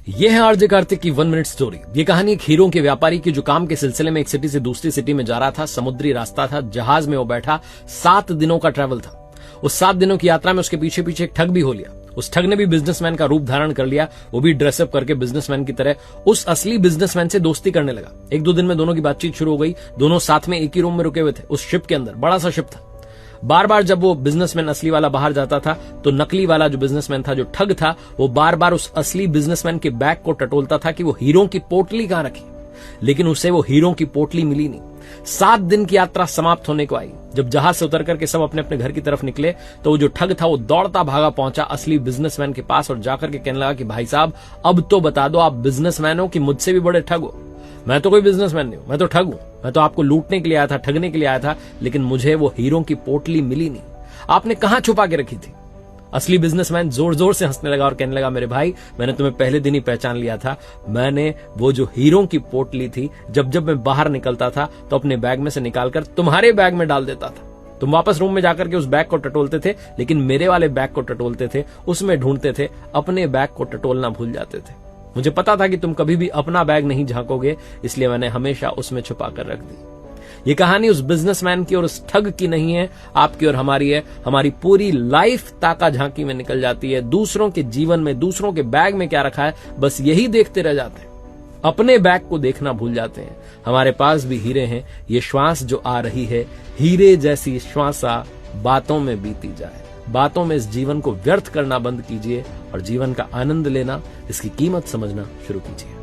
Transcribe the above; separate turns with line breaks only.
यह है आरजे कार्तिक की 1 मिनट स्टोरी। ये कहानी एक हीरो के व्यापारी की जो काम के सिलसिले में एक सिटी से दूसरी सिटी में जा रहा था। समुद्री रास्ता था, जहाज में वो बैठा, 7 दिनों का ट्रैवल था। उस 7 दिनों की यात्रा में उसके पीछे पीछे एक ठग भी हो लिया। उस ठग ने भी बिजनेसमैन का रूप धारण कर लिया। वो भी ड्रेसअप करके बिजनेसमैन की तरह उस असली बिजनेसमैन से दोस्ती करने लगा। 1-2 दिन में दोनों की बातचीत शुरू हो गई। दोनों साथ में एक ही रूम में रुके हुए थे उस शिप के अंदर। बड़ा सा शिप था। बार बार जब वो बिजनेसमैन असली वाला बाहर जाता था तो नकली वाला जो बिजनेसमैन था, जो ठग था, वो बार बार उस असली बिजनेसमैन के बैग को टटोलता था कि वो हीरो की पोटली कहां रखी। लेकिन उसे वो हीरो की पोटली मिली नहीं। 7 दिन की यात्रा समाप्त होने को आई। जब जहाज से उतर करके सब अपने अपने घर की तरफ निकले तो वो जो ठग था वो दौड़ता भागा पहुंचा असली बिजनेसमैन के पास और जाकर के कहने लगा कि भाई साहब, अब तो बता दो, आप बिजनेसमैन हो कि मुझसे भी बड़े ठग हो? मैं तो कोई बिजनेसमैन नहीं हूं, मैं तो ठग हूं। मैं तो आपको लूटने के लिए आया था, ठगने के लिए आया था, लेकिन मुझे वो हीरो की पोटली मिली नहीं। आपने कहां छुपा के रखी थी? असली बिजनेसमैन जोर जोर से हंसने लगा और कहने लगा, मेरे भाई, मैंने तुम्हें पहले दिन ही पहचान लिया था। मैंने वो जो हीरो की पोटली थी, जब जब मैं बाहर निकलता था तो अपने बैग में से निकालकर तुम्हारे बैग में डाल देता था। तुम वापस रूम में जाकर के उस बैग को टटोलते थे, लेकिन मेरे वाले बैग को टटोलते थे, उसमें ढूंढते थे, अपने बैग को टटोलना भूल जाते थे। मुझे पता था कि तुम कभी भी अपना बैग नहीं झांकोगे, इसलिए मैंने हमेशा उसमें छुपा कर रख दी। ये कहानी उस बिजनेसमैन की और उस ठग की नहीं है, आपकी और हमारी है। हमारी पूरी लाइफ ताका झांकी में निकल जाती है। दूसरों के जीवन में, दूसरों के बैग में क्या रखा है, बस यही देखते रह जाते हैं। अपने बैग को देखना भूल जाते हैं। हमारे पास भी हीरे हैं। ये श्वास जो आ रही है, हीरे जैसी श्वासा बातों में बीती जाए। बातों में इस जीवन को व्यर्थ करना बंद कीजिए और जीवन का आनंद लेना, इसकी कीमत समझना शुरू कीजिए।